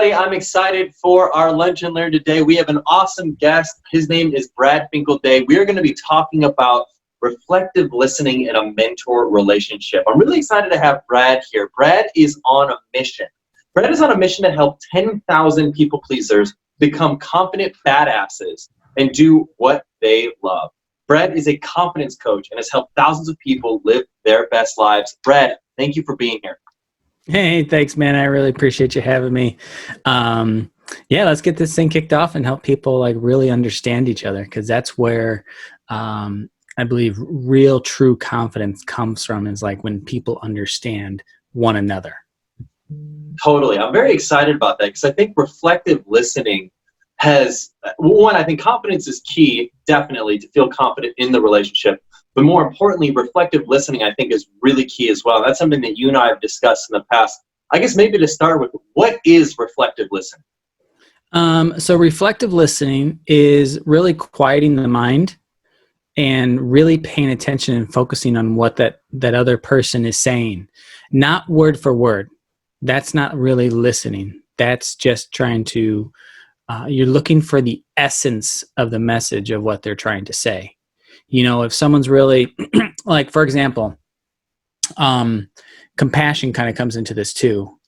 everybody. I'm excited for our Lunch and Learn today. We have an awesome guest. His name is Brad Finkeldei. We are going to be talking about reflective listening in a mentor relationship. I'm really excited to have Brad here. Brad is on a mission. Brad is on a mission to help 10,000 people pleasers become confident badasses and do what they love. Brad is a confidence coach and has helped thousands of people live their best lives. Brad, thank you for being here. Hey, thanks, man. I really appreciate you having me. Yeah, let's get this thing kicked off and help people like really understand each other, because that's where I believe real, true confidence comes from, is like when people understand one another. Totally. I'm very excited about that because I think reflective listening has, one, I think confidence is key, definitely, to feel confident in the relationship. But more importantly, reflective listening, I think, is really key as well. That's something that you and I have discussed in the past. I guess maybe to start with, what is reflective listening? So reflective listening is really quieting the mind and really paying attention and focusing on what that other person is saying. Not word for word. That's not really listening. That's just trying to, you're looking for the essence of the message of what they're trying to say. You know, if someone's really, like, for example, compassion kind of comes into this too.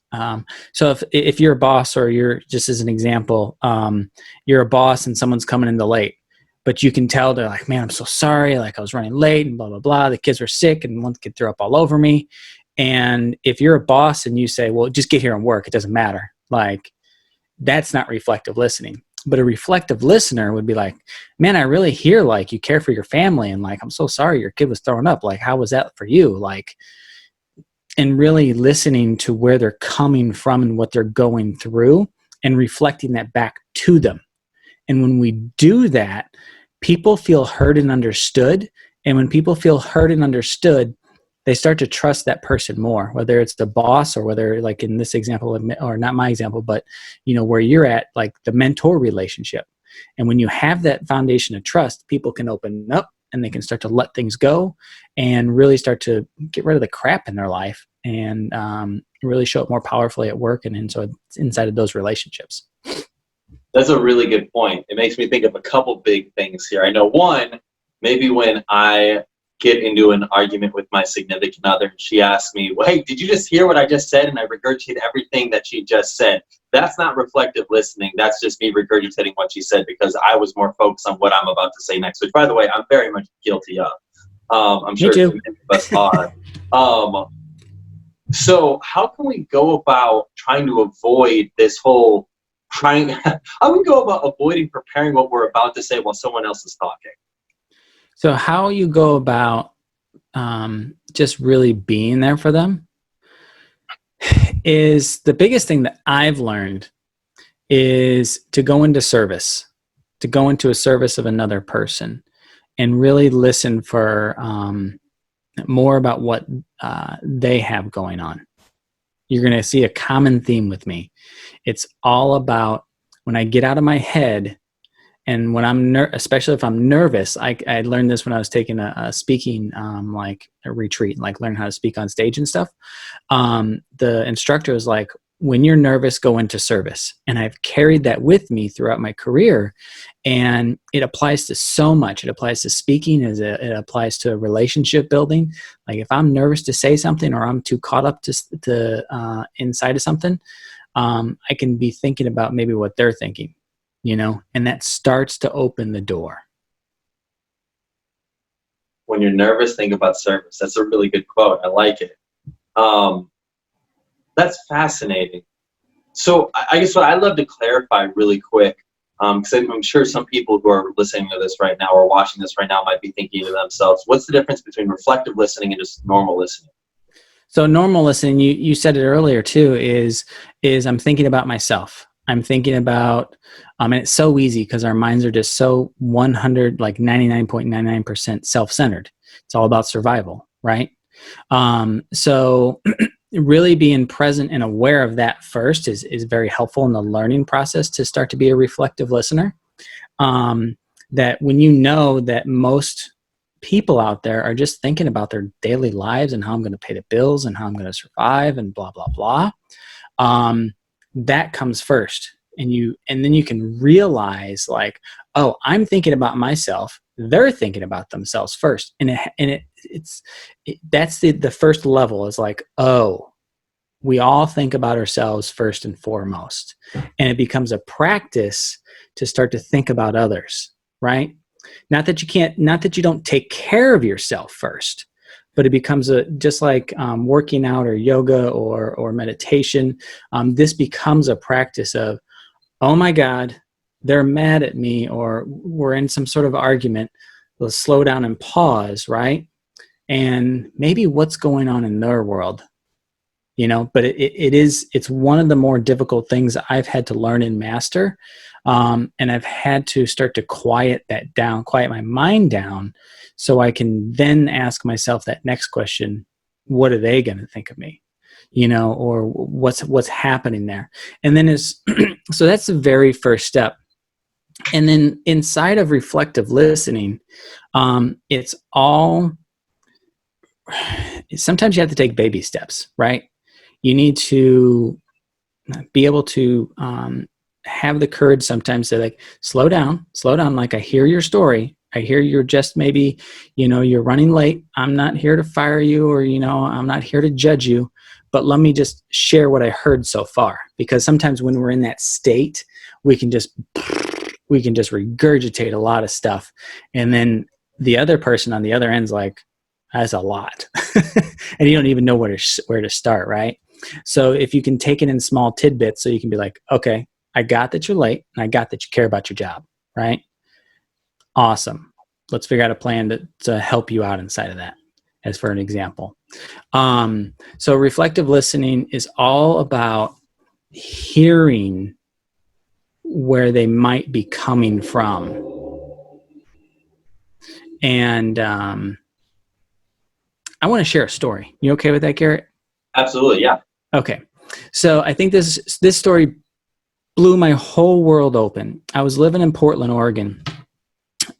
So if you're a boss, or you're, just as an example, you're a boss and someone's coming in late, but you can tell they're like, man, I'm so sorry. Like, I was running late and blah, blah, blah. The kids were sick and one kid threw up all over me. And if you're a boss and you say, well, just get here and work, it doesn't matter. Like, that's not reflective listening. But a reflective listener would be like, man, I really hear like you care for your family, and like, I'm so sorry your kid was throwing up. Like, how was that for you? Like, and really listening to where they're coming from and what they're going through and reflecting that back to them. And when we do that, people feel heard and understood. And when people feel heard and understood, they start to trust that person more, whether it's the boss or whether, like in this example, or not my example, but you know, where you're at, like the mentor relationship. And when you have that foundation of trust, people can open up and they can start to let things go and really start to get rid of the crap in their life and really show up more powerfully at work and inside of those relationships. That's a really good point. It makes me think of a couple big things here. I know one, maybe when I get into an argument with my significant other and she asks me, well, hey, did you just hear what I just said? And I regurgitate everything that she just said. That's not reflective listening. That's just me regurgitating what she said because I was more focused on what I'm about to say next, which, by the way, I'm very much guilty of. I'm sure many of us are. So how can we go about trying to avoid this whole how do we go about avoiding preparing what we're about to say while someone else is talking? So how you go about just really being there for them is the biggest thing that I've learned is to go into service, to go into a service of another person and really listen for more about what they have going on. You're going to see a common theme with me. It's all about when I get out of my head. And when I'm especially if I'm nervous, I learned this when I was taking a speaking, like a retreat, like learn how to speak on stage and stuff. The instructor was like, when you're nervous, go into service. And I've carried that with me throughout my career. And it applies to so much. It applies to speaking, it applies to relationship building. Like if I'm nervous to say something or I'm too caught up to inside of something, I can be thinking about maybe what they're thinking. You know, and that starts to open the door. When you're nervous, think about service. That's a really good quote. I like it. That's fascinating. So I guess what I'd love to clarify really quick, because I'm sure some people who are listening to this right now or watching this right now might be thinking to themselves, what's the difference between reflective listening and just normal listening? So normal listening, you said it earlier too, is I'm thinking about myself. I'm thinking about, and it's so easy because our minds are just so 99.99% self-centered. It's all about survival, right? So really being present and aware of that first is very helpful in the learning process to start to be a reflective listener. That when you know that most people out there are just thinking about their daily lives and how I'm going to pay the bills and how I'm going to survive and blah, blah, blah. that comes first. And then you can realize like, oh, I'm thinking about myself. They're thinking about themselves first. That's the first level is like, oh, we all think about ourselves first and foremost. And it becomes a practice to start to think about others, right? Not that you don't take care of yourself first, but it becomes just like working out or yoga or meditation. This becomes a practice of, oh my God, they're mad at me, or we're in some sort of argument. Let's slow down and pause, right? And maybe what's going on in their world, but it's one of the more difficult things I've had to learn and master. And I've had to start to quiet my mind down, so I can then ask myself that next question: what are they going to think of me? Or what's happening there? And then so that's the very first step. And then inside of reflective listening, it's all, sometimes you have to take baby steps, right? You need to be able to have the courage sometimes to like, slow down. Like, I hear your story. I hear you're just maybe, you're running late. I'm not here to fire you, or, I'm not here to judge you, but let me just share what I heard so far. Because sometimes when we're in that state, we can just regurgitate a lot of stuff. And then the other person on the other end's like, that's a lot. And you don't even know where to start, right? So if you can take it in small tidbits, so you can be like, okay, I got that you're late, and I got that you care about your job, right? Awesome. Let's figure out a plan to help you out inside of that, as for an example. So reflective listening is all about hearing where they might be coming from. And I want to share a story. You okay with that, Garrett? Absolutely, yeah. Okay. So I think this story blew my whole world open. I was living in Portland, Oregon,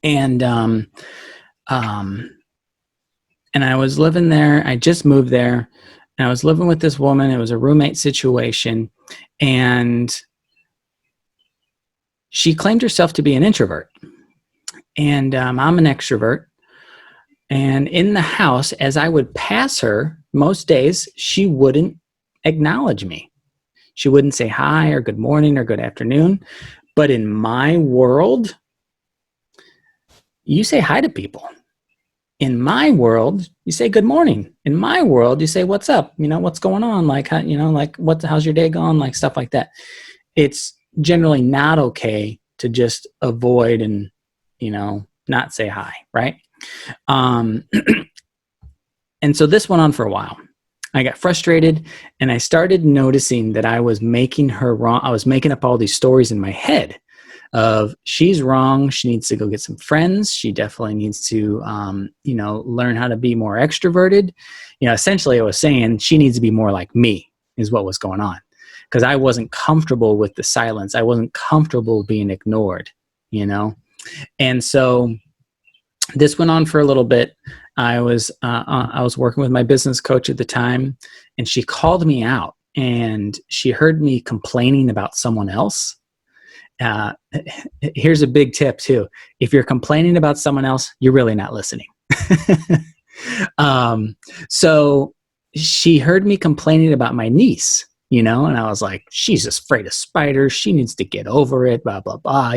and I was living there. I just moved there, and I was living with this woman. It was a roommate situation, and she claimed herself to be an introvert, and I'm an extrovert. And in the house, as I would pass her, most days she wouldn't acknowledge me. She wouldn't say hi or good morning or good afternoon. But in my world, you say hi to people. In my world, you say good morning. In my world, you say what's up? What's going on? Like, how's your day going? Like, stuff like that. It's generally not okay to just avoid and, not say hi, right? And so this went on for a while. I got frustrated, and I started noticing that I was making her wrong. I was making up all these stories in my head of, she's wrong. She needs to go get some friends. She definitely needs to, learn how to be more extroverted. Essentially I was saying she needs to be more like me, is what was going on. Because I wasn't comfortable with the silence. I wasn't comfortable being ignored, And so this went on for a little bit. I was working with my business coach at the time, and she called me out, and she heard me complaining about someone else. Here's a big tip too. If you're complaining about someone else, you're really not listening. So she heard me complaining about my niece, and I was like, she's afraid of spiders. She needs to get over it, blah, blah, blah.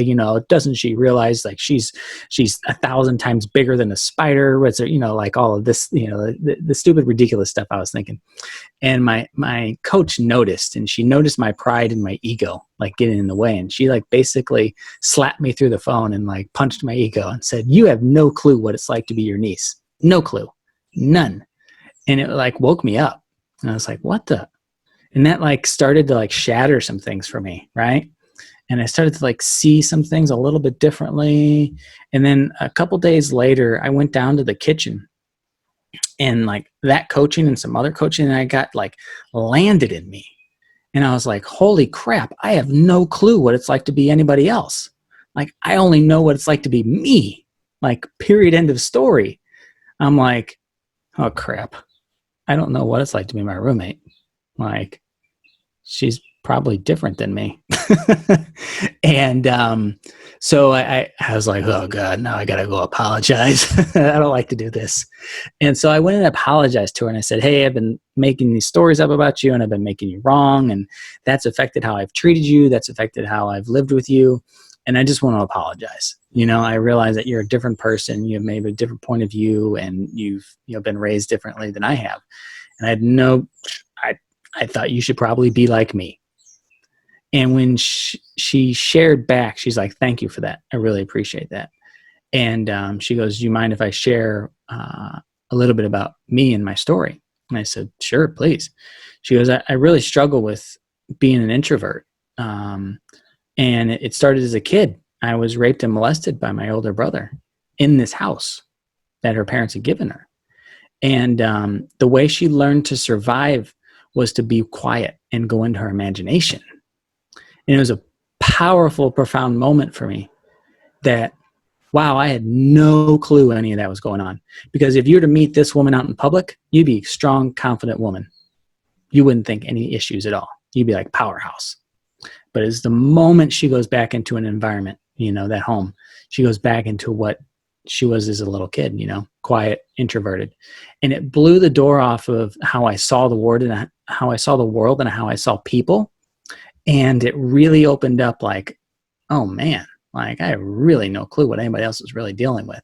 Doesn't she realize like she's 1,000 times bigger than a spider? What's like all of this, the stupid, ridiculous stuff I was thinking. And my coach noticed, and she noticed my pride and my ego, like getting in the way. And she like basically slapped me through the phone and like punched my ego and said, you have no clue what it's like to be your niece. No clue, none. And it like woke me up, and I was like, what the? And that like started to like shatter some things for me, right? And I started to like see some things a little bit differently. And then a couple days later, I went down to the kitchen, and like that coaching and some other coaching I got like landed in me. And I was like, holy crap, I have no clue what it's like to be anybody else. Like, I only know what it's like to be me, like period, end of story. I'm like, oh crap, I don't know what it's like to be my roommate. Like, she's probably different than me. And so I was like, oh God, now I got to go apologize. I don't like to do this. And so I went and apologized to her, and I said, hey, I've been making these stories up about you, and I've been making you wrong, and that's affected how I've treated you. That's affected how I've lived with you. And I just want to apologize. I realize that you're a different person. You have maybe a different point of view, and you've been raised differently than I have. And I thought you should probably be like me. And when she shared back, she's like, thank you for that. I really appreciate that. And she goes, do you mind if I share a little bit about me and my story? And I said, sure, please. She goes, I really struggle with being an introvert. And it started as a kid. I was raped and molested by my older brother in this house that her parents had given her. And the way she learned to survive was to be quiet and go into her imagination. And it was a powerful, profound moment for me that, wow, I had no clue any of that was going on. Because if you were to meet this woman out in public, you'd be a strong, confident woman. You wouldn't think any issues at all. You'd be like powerhouse. But it's the moment she goes back into an environment, that home, she goes back into what she was as a little kid, quiet, introverted. And it blew the door off of how I saw the world and how I saw people. And it really opened up like, oh man, like I have really no clue what anybody else is really dealing with.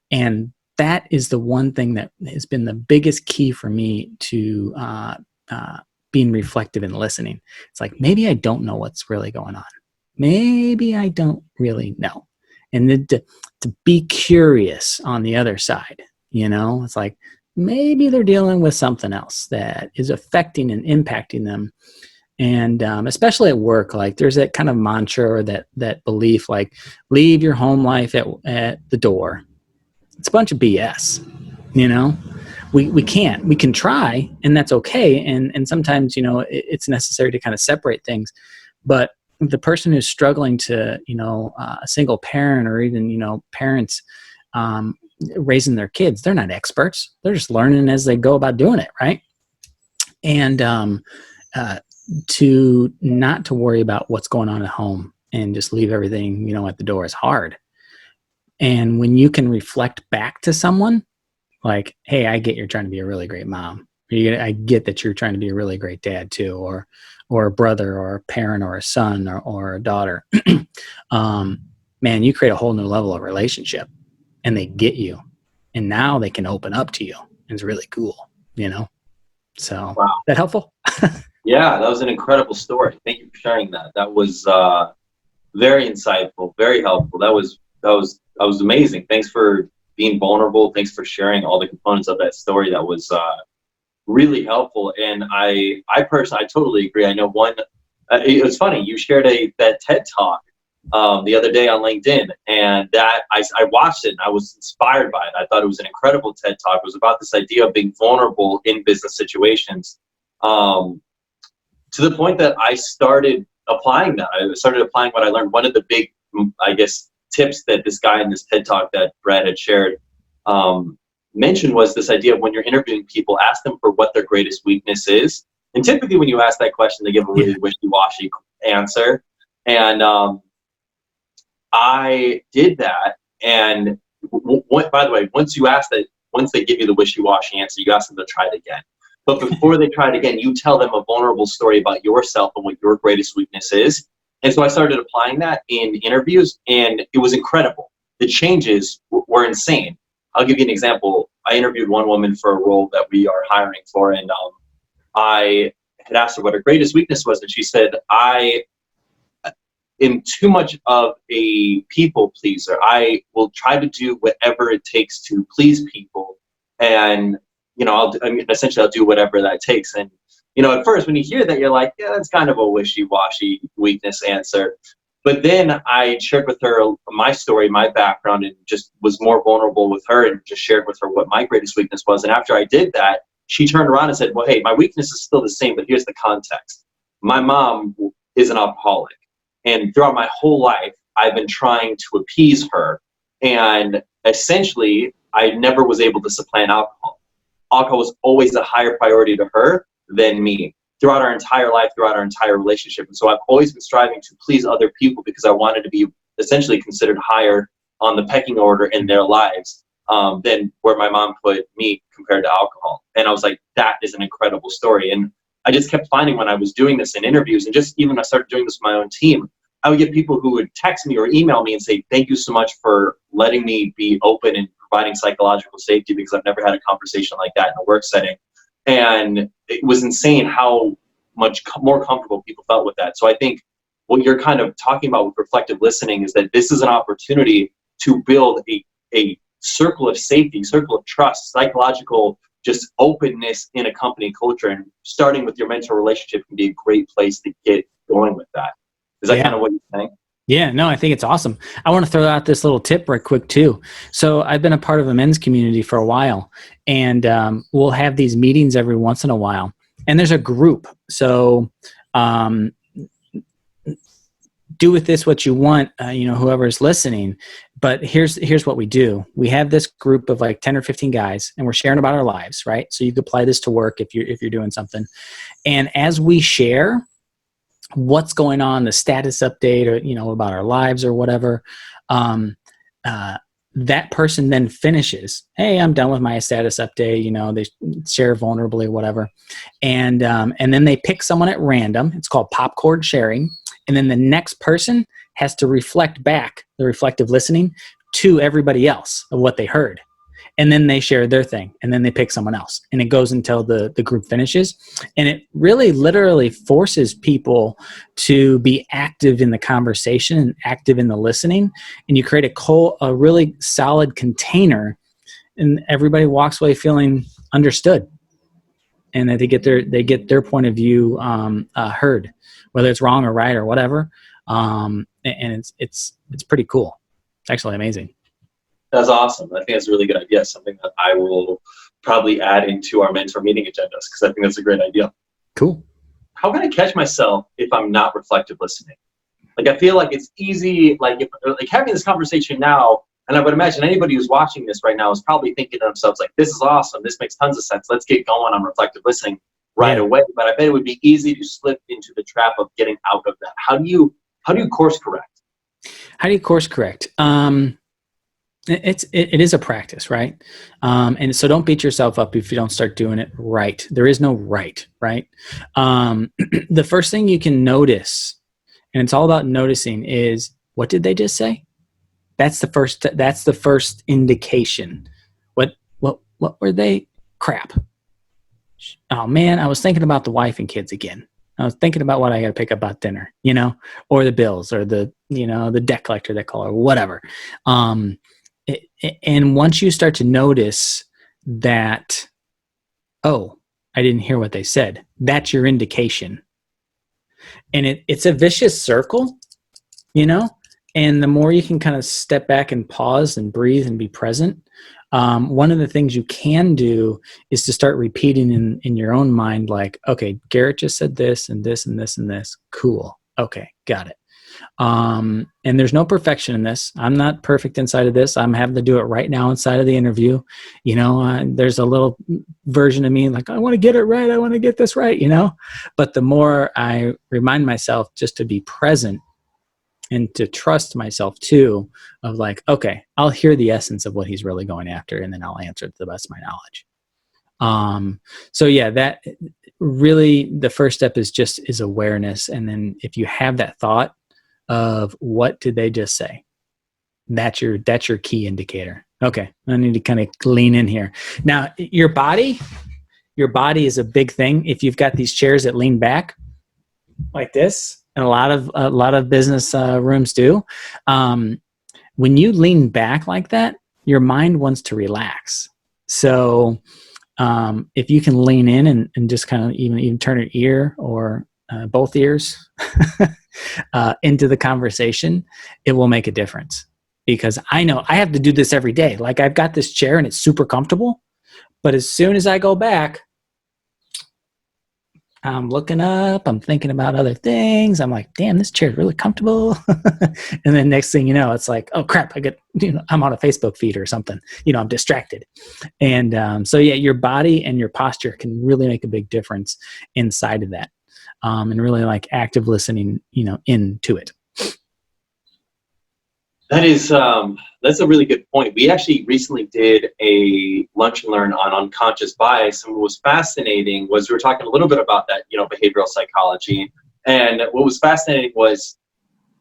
And that is the one thing that has been the biggest key for me to being reflective and listening. It's like, maybe I don't know what's really going on. Maybe I don't really know. And then to be curious on the other side, it's like, maybe they're dealing with something else that is affecting and impacting them. And especially at work, like there's that kind of mantra or that belief, like leave your home life at the door. It's a bunch of BS, we can't. We can try, and that's okay. And sometimes, it's necessary to kind of separate things. But the person who's struggling to, a single parent or even, parents raising their kids, they're not experts. They're just learning as they go about doing it, right? And to not to worry about what's going on at home and just leave everything, at the door is hard. And when you can reflect back to someone like, hey, I get you're trying to be a really great mom. I get that you're trying to be a really great dad too, or a brother or a parent or a son or a daughter. Man, you create a whole new level of relationship and they get you. And now they can open up to you. And it's really cool, So, wow. That helpful? Yeah, that was an incredible story. Thank you for sharing that. That was very insightful, very helpful. That was amazing. Thanks for being vulnerable. Thanks for sharing all the components of that story. That was really helpful. And I personally, I totally agree. I know one. It was funny. You shared that TED Talk the other day on LinkedIn, and that I watched it and I was inspired by it. I thought it was an incredible TED Talk. It was about this idea of being vulnerable in business situations. To the point that I started applying that. I started applying what I learned. One of the big, I guess, tips that this guy in this TED Talk that Brad had shared mentioned was this idea of when you're interviewing people, ask them for what their greatest weakness is. And typically when you ask that question, they give a really wishy-washy answer. And I did that. And by the way, once they give you the wishy-washy answer, you ask them to try it again. But before they try it again, you tell them a vulnerable story about yourself and what your greatest weakness is. And so I started applying that in interviews, and it was incredible. The changes were insane. I'll give you an example. I interviewed one woman for a role that we are hiring for, and I had asked her what her greatest weakness was, and she said, I am too much of a people pleaser. I will try to do whatever it takes to please people, and essentially I'll do whatever that takes. And at first when you hear that, you're like, yeah, that's kind of a wishy-washy weakness answer. But then I shared with her my story, my background, and just was more vulnerable with her and just shared with her what my greatest weakness was. And after I did that, she turned around and said, well, hey, my weakness is still the same, but here's the context. My mom is an alcoholic. And throughout my whole life, I've been trying to appease her. And essentially, I never was able to supplant alcohol. Alcohol was always a higher priority to her than me. throughout our entire life, throughout our entire relationship. And so I've always been striving to please other people because I wanted to be essentially considered higher on the pecking order in their lives than where my mom put me compared to alcohol. And I was like, that is an incredible story. And I just kept finding when I was doing this in interviews, and just even I started doing this with my own team, I would get people who would text me or email me and say, thank you so much for letting me be open and providing psychological safety, because I've never had a conversation like that in a work setting. And it was insane how much more comfortable people felt with that. So I think what you're kind of talking about with reflective listening is that this is an opportunity to build a circle of safety, circle of trust, psychological just openness in a company culture. And starting with your mentor relationship can be a great place to get going with that. Is that kind of what you're saying? Yeah, no, I think it's awesome. I want to throw out this little tip right quick too. So I've been a part of a men's community for a while, and we'll have these meetings every once in a while. And there's a group. So do with this what you want, whoever's listening. But here's what we do. We have this group of like 10 or 15 guys, and we're sharing about our lives, right? So you could apply this to work if you're doing something. And as we share what's going on, the status update, or about our lives or whatever, that person then finishes, hey, I'm done with my status update. They share vulnerably, whatever, and then they pick someone at random. It's called popcorn sharing, and then the next person has to reflect back the reflective listening to everybody else of what they heard. And then they share their thing, and then they pick someone else, and it goes until the group finishes. And it really literally forces people to be active in the conversation and active in the listening. And you create a really solid container, and everybody walks away feeling understood, and that they get their point of view heard, whether it's wrong or right or whatever. And it's pretty cool. It's actually amazing. That's awesome. I think that's a really good idea. Something that I will probably add into our mentor meeting agendas, because I think that's a great idea. Cool. How can I catch myself if I'm not reflective listening? Like, I feel like it's easy, like having this conversation now, and I would imagine anybody who's watching this right now is probably thinking to themselves, like, this is awesome. This makes tons of sense. Let's get going on reflective listening right away. But I bet it would be easy to slip into the trap of getting out of that. How do you course correct? How do you course correct? It is a practice, right? And so don't beat yourself up if you don't start doing it right. There is no right? The first thing you can notice, and it's all about noticing, is what did they just say? That's the first indication. What were they? Crap. Oh man, I was thinking about the wife and kids again. I was thinking about what I got to pick up at dinner, or the bills, or the debt collector that call, or whatever. And once you start to notice that, oh, I didn't hear what they said, that's your indication. And it's a vicious circle, and the more you can kind of step back and pause and breathe and be present, one of the things you can do is to start repeating in your own mind, like, okay, Garrett just said this and this and this and this. Cool. Okay, got it. And there's no perfection in this. I'm not perfect inside of this. I'm having to do it right now inside of the interview. There's a little version of me like, I want to get it right. I want to get this right, but the more I remind myself just to be present and to trust myself too, of like, okay, I'll hear the essence of what he's really going after, and then I'll answer it to the best of my knowledge. So yeah, that really, the first step is awareness. And then if you have that thought of what did they just say, that's your key indicator. Okay, I need to kind of lean in here. Now, your body is a big thing. If you've got these chairs that lean back like this, and a lot of business rooms do, when you lean back like that, your mind wants to relax. So if you can lean in and just kind of even turn your ear or both ears into the conversation, it will make a difference. Because I know I have to do this every day. Like, I've got this chair and it's super comfortable, but as soon as I go back, I'm looking up, I'm thinking about other things. I'm like, damn, this chair is really comfortable. And then next thing you know, it's like, oh crap, I'm on a Facebook feed or something. I'm distracted. And so yeah, your body and your posture can really make a big difference inside of that. And really like active listening, into it. That's a really good point. We actually recently did a lunch and learn on unconscious bias, and what was fascinating was we were talking a little bit about that, behavioral psychology. And what was fascinating was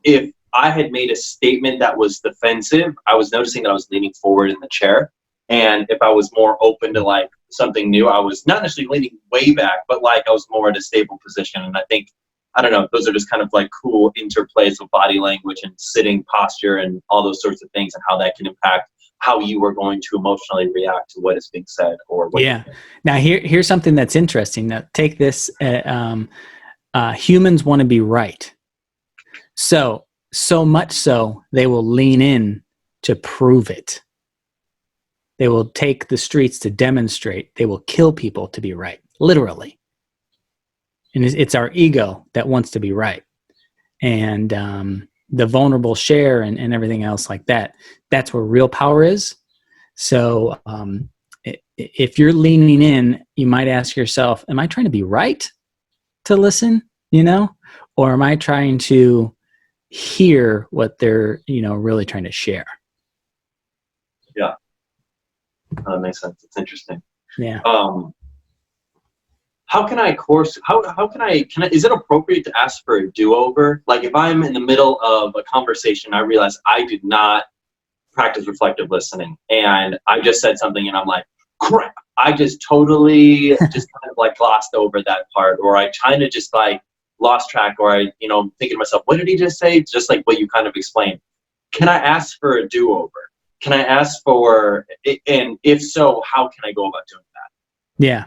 if I had made a statement that was defensive, I was noticing that I was leaning forward in the chair. And if I was more open to like something new, I was not necessarily leaning way back, but like I was more at a stable position. And I don't know, those are just kind of like cool interplays of body language and sitting posture and all those sorts of things, and how that can impact how you are going to emotionally react to what is being said or what. Yeah. Now here's something that's interesting. Now take this, humans want to be right. So much so they will lean in to prove it. They will take the streets to demonstrate. They will kill people to be right, literally. And it's our ego that wants to be right. And the vulnerable share and everything else like that, that's where real power is. So if you're leaning in, you might ask yourself, am I trying to be right to listen, or am I trying to hear what they're, really trying to share? Yeah. That makes sense. It's interesting. Yeah. How can I is it appropriate to ask for a do-over? Like if I'm in the middle of a conversation, I realize I did not practice reflective listening and I just said something and I'm like, crap, I just totally just kind of like glossed over that part, or I kind of just like lost track, or I, thinking to myself, what did he just say? Just like what you kind of explained. Can I ask for a do-over? Can I ask for, and if so, how can I go about doing that? Yeah.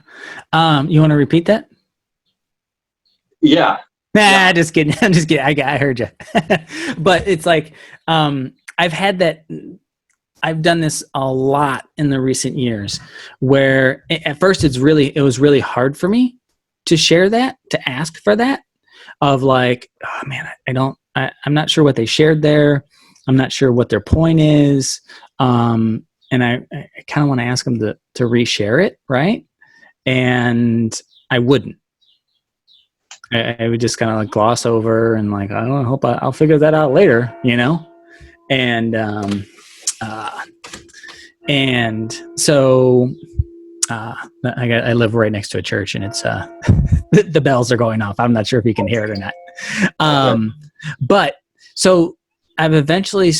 You want to repeat that? Yeah. Nah, just kidding. I'm just kidding. I heard you. But it's like, I've had that. I've done this a lot in the recent years where at first it was really hard for me to share that, to ask for that, of like, oh man, I'm not sure what they shared there. I'm not sure what their point is. And I kind of want to ask them to reshare it. Right. And I wouldn't. I would just kind of like gloss over and like, I don't know, hope I'll figure that out later, and so I live right next to a church, and it's the bells are going off. I'm not sure if you can hear it or not. But so I eventually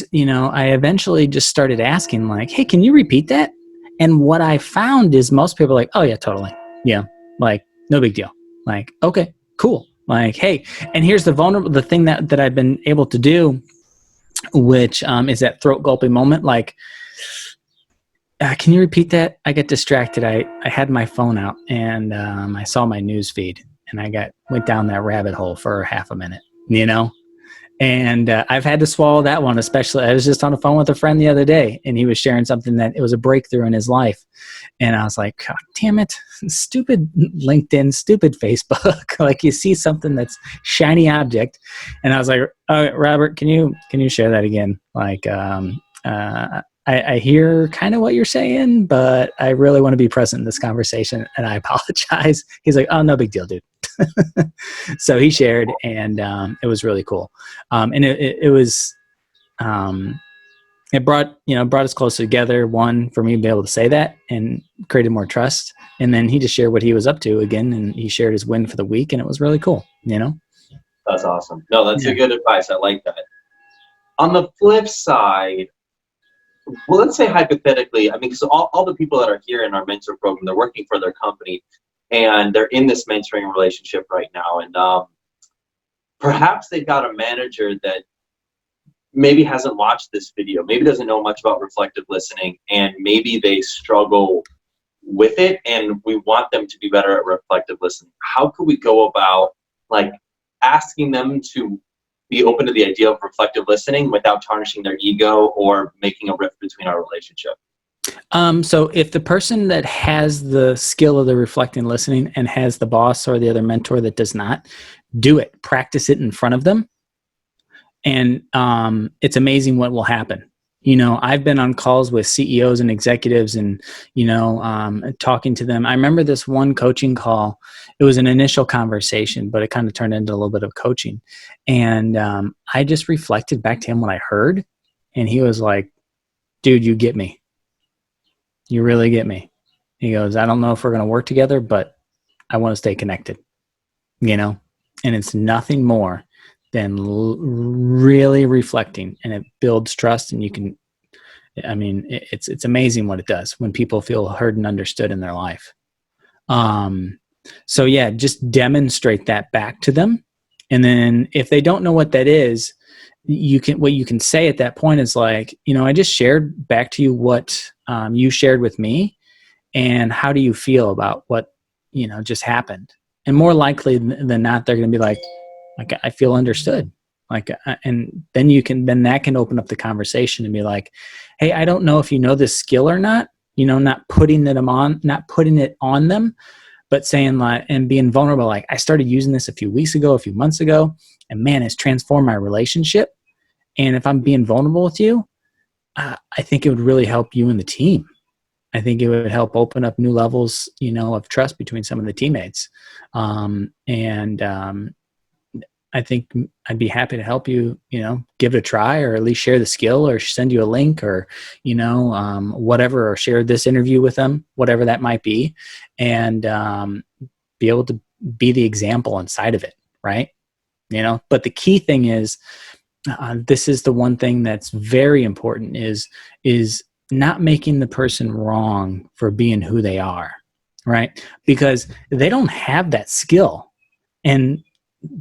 just started asking like, hey, can you repeat that? And what I found is most people are like, oh yeah, totally. Yeah. Like no big deal. Like, okay, cool. Like, hey, and here's the thing that I've been able to do, which is that throat gulping moment. Like, can you repeat that? I get distracted. I had my phone out and I saw my news feed and I went down that rabbit hole for half a minute, And I've had to swallow that one, especially. I was just on the phone with a friend the other day, and he was sharing something that it was a breakthrough in his life. And I was like, God damn it, stupid LinkedIn, stupid Facebook. Like you see something that's shiny object. And I was like, Robert, can you share that again? Like, I hear kind of what you're saying, but I really want to be present in this conversation, and I apologize. He's like, oh, no big deal, dude. So he shared, and it was really cool. And it was, it brought us closer together. One, for me to be able to say that and created more trust. And then he just shared what he was up to again, and he shared his win for the week, and it was really cool. That's awesome. No, that's a good advice. I like that. On the flip side, well, let's say hypothetically, because all the people that are here in our mentor program, they're working for their company and they're in this mentoring relationship right now. And perhaps they've got a manager that maybe hasn't watched this video, maybe doesn't know much about reflective listening, and maybe they struggle with it and we want them to be better at reflective listening. How could we go about like asking them to be open to the idea of reflective listening without tarnishing their ego or making a rift between our relationship? So if the person that has the skill of the reflecting listening and has the boss or the other mentor that does not, do it. Practice it in front of them. And it's amazing what will happen. I've been on calls with CEOs and executives and, talking to them. I remember this one coaching call. It was an initial conversation, but it kind of turned into a little bit of coaching. And I just reflected back to him what I heard. And he was like, dude, you get me. You really get me. He goes, I don't know if we're going to work together, but I want to stay connected, and it's nothing more than really reflecting, and it builds trust. And it's amazing what it does when people feel heard and understood in their life. So yeah, just demonstrate that back to them. And then if they don't know what that is, what you can say at that point is like, I just shared back to you what you shared with me, and how do you feel about what, just happened? And more likely than not, they're going to be like, I feel understood. And then that can open up the conversation and be like, hey, I don't know if you know this skill or not, not putting it on them, but saying like, and being vulnerable. Like, I started using this a few months ago, and man, it's transformed my relationship. And if I'm being vulnerable with you, I think it would really help you and the team. I think it would help open up new levels, of trust between some of the teammates. I think I'd be happy to help you, give it a try, or at least share the skill, or send you a link, or, whatever, or share this interview with them, whatever that might be, and be able to be the example inside of it. Right. But the key thing is, this is the one thing that's very important is not making the person wrong for being who they are. Right. Because they don't have that skill, and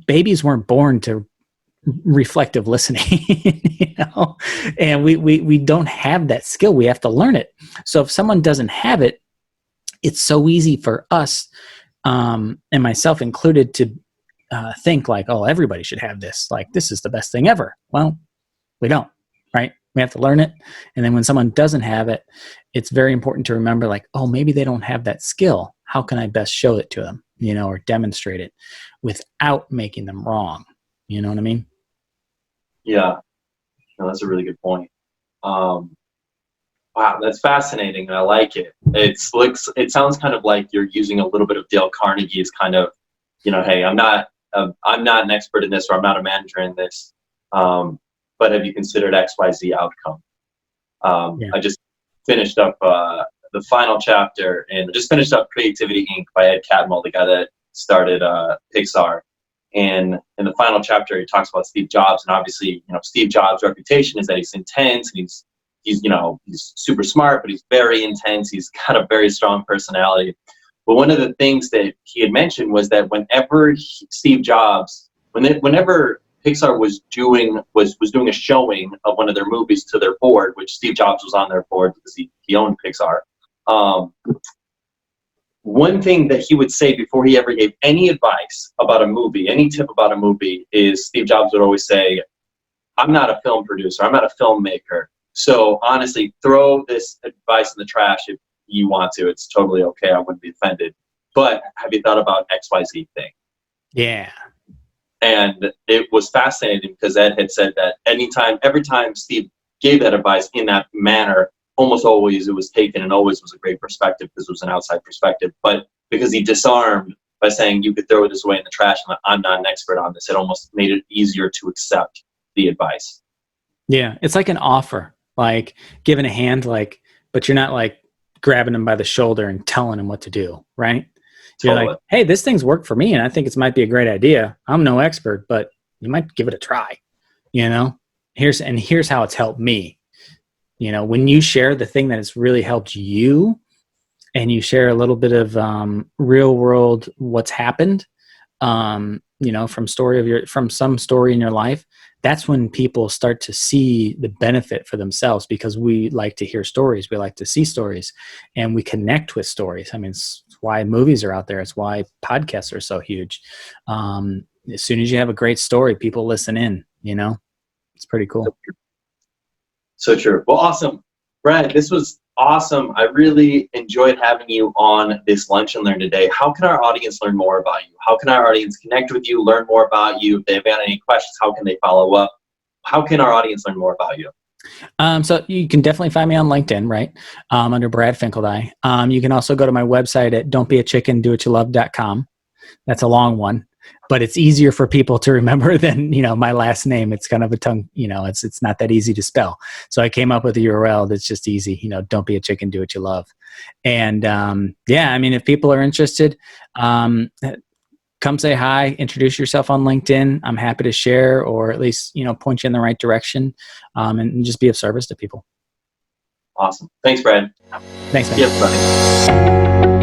babies weren't born to reflective listening, and we don't have that skill. We have to learn it. So if someone doesn't have it, it's so easy for us, and myself included, to think like, oh, everybody should have this. Like, this is the best thing ever. Well, we don't, right? We have to learn it. And then when someone doesn't have it, it's very important to remember, like, oh, maybe they don't have that skill. How can I best show it to them, or demonstrate it without making them wrong? You know what I mean? Yeah, no, that's a really good point. Wow, that's fascinating, and I like it. It sounds kind of like you're using a little bit of Dale Carnegie's kind of, hey, I'm not an expert in this, or I'm not a manager in this, but have you considered XYZ outcome? Yeah. I just finished up the final chapter, and just finished up Creativity Inc. by Ed Catmull, the guy that started Pixar. And in the final chapter, he talks about Steve Jobs, and obviously, Steve Jobs' reputation is that he's intense, and he's super smart, but he's very intense. He's got a very strong personality. But one of the things that he had mentioned was that whenever Steve Jobs, whenever Pixar was doing a showing of one of their movies to their board, which Steve Jobs was on their board because he owned Pixar. One thing that he would say before he ever gave any advice about a movie, any tip about a movie, is Steve Jobs would always say, I'm not a film producer, I'm not a filmmaker. So honestly, throw this advice in the trash if you want to. It's totally okay. I wouldn't be offended. But have you thought about XYZ thing? Yeah. And it was fascinating because Ed had said that every time Steve gave that advice in that manner, almost always it was taken, and always was a great perspective because it was an outside perspective. But because he disarmed by saying you could throw this away in the trash, and I'm not an expert on this, it almost made it easier to accept the advice. Yeah. It's like an offer, like giving a hand, but you're not like grabbing them by the shoulder and telling them what to do. Right. You're Totally. like, hey, this thing's worked for me, and I think it might be a great idea. I'm no expert, but you might give it a try. Here's how it's helped me. When you share the thing that has really helped you, and you share a little bit of real world what's happened, from some story in your life, that's when people start to see the benefit for themselves, because we like to hear stories, we like to see stories, and we connect with stories. I mean, it's why movies are out there. It's why podcasts are so huge. As soon as you have a great story, people listen in. It's pretty cool. So true. Well, awesome. Brad, this was Awesome. I really enjoyed having you on this Lunch and Learn today. How can our audience learn more about you? How can our audience connect with you, learn more about you? If they've got any questions, how can they follow up? How can our audience learn more about you? So you can definitely find me on LinkedIn, right? Under Brad Finkeldei. You can also go to my website at don'tbeachickendowhatyoulove.com. That's a long one, but it's easier for people to remember than, my last name. It's kind of a tongue, it's not that easy to spell. So I came up with a URL that's just easy, don't be a chicken, do what you love. And if people are interested, come say hi, introduce yourself on LinkedIn. I'm happy to share, or at least, point you in the right direction, and just be of service to people. Awesome. Thanks, Brad. Thanks, man. Yep, buddy.